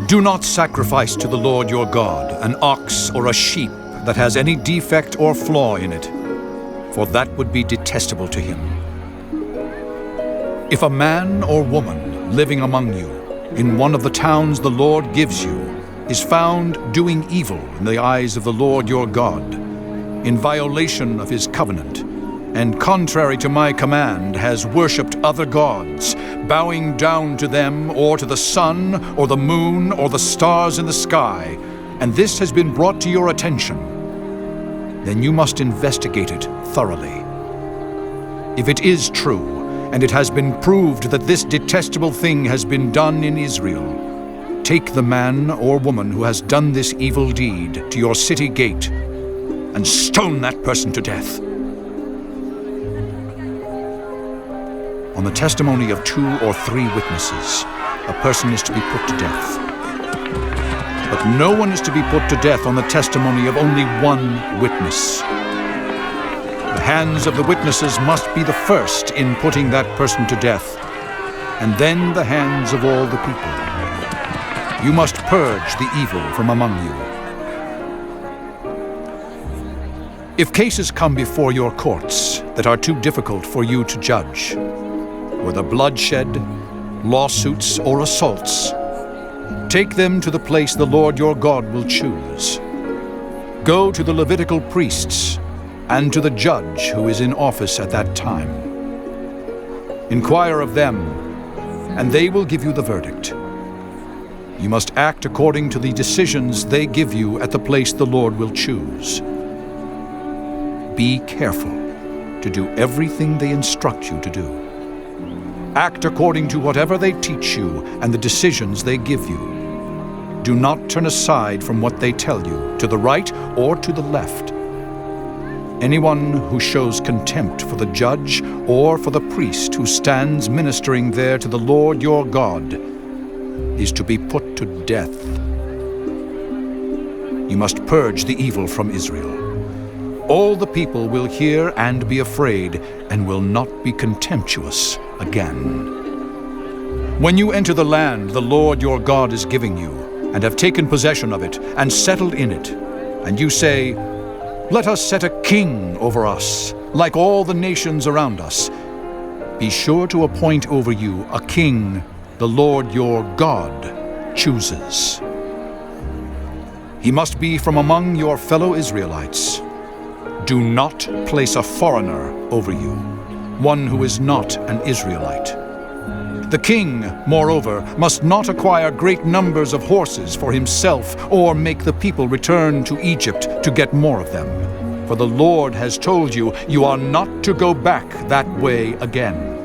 Do not sacrifice to the Lord your God an ox or a sheep that has any defect or flaw in it, for that would be detestable to him. If a man or woman living among you in one of the towns the Lord gives you is found doing evil in the eyes of the Lord your God, in violation of his covenant, and contrary to my command has worshipped other gods, bowing down to them or to the sun or the moon or the stars in the sky, and this has been brought to your attention, then you must investigate it thoroughly. If it is true, and it has been proved that this detestable thing has been done in Israel, take the man or woman who has done this evil deed to your city gate and stone that person to death. On the testimony of 2 or 3 witnesses, a person is to be put to death. But no one is to be put to death on the testimony of only 1 witness. The hands of the witnesses must be the first in putting that person to death, and then the hands of all the people. You must purge the evil from among you. If cases come before your courts that are too difficult for you to judge, whether bloodshed, lawsuits, or assaults, take them to the place the Lord your God will choose. Go to the Levitical priests and to the judge who is in office at that time. Inquire of them, and they will give you the verdict. You must act according to the decisions they give you at the place the Lord will choose. Be careful to do everything they instruct you to do. Act according to whatever they teach you and the decisions they give you. Do not turn aside from what they tell you, to the right or to the left. Anyone who shows contempt for the judge or for the priest who stands ministering there to the Lord your God is to be put to death. You must purge the evil from Israel. All the people will hear and be afraid, and will not be contemptuous again. When you enter the land the Lord your God is giving you, and have taken possession of it, and settled in it, and you say, "Let us set a king over us, like all the nations around us," be sure to appoint over you a king the Lord your God chooses. He must be from among your fellow Israelites. Do not place a foreigner over you, one who is not an Israelite. The king, moreover, must not acquire great numbers of horses for himself or make the people return to Egypt to get more of them. For the Lord has told you, you are not to go back that way again.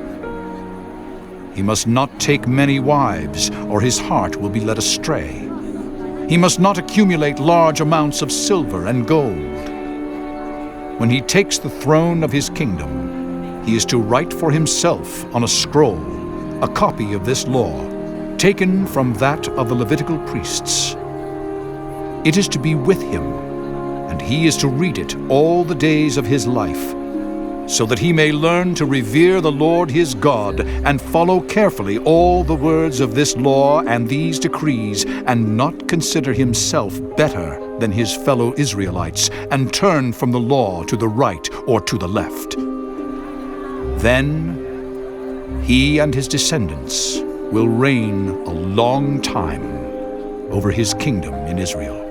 He must not take many wives, or his heart will be led astray. He must not accumulate large amounts of silver and gold. When he takes the throne of his kingdom, he is to write for himself on a scroll a copy of this law, taken from that of the Levitical priests. It is to be with him, and he is to read it all the days of his life, so that he may learn to revere the Lord his God and follow carefully all the words of this law and these decrees, and not consider himself better than his fellow Israelites, and turn from the law to the right or to the left. Then he and his descendants will reign a long time over his kingdom in Israel.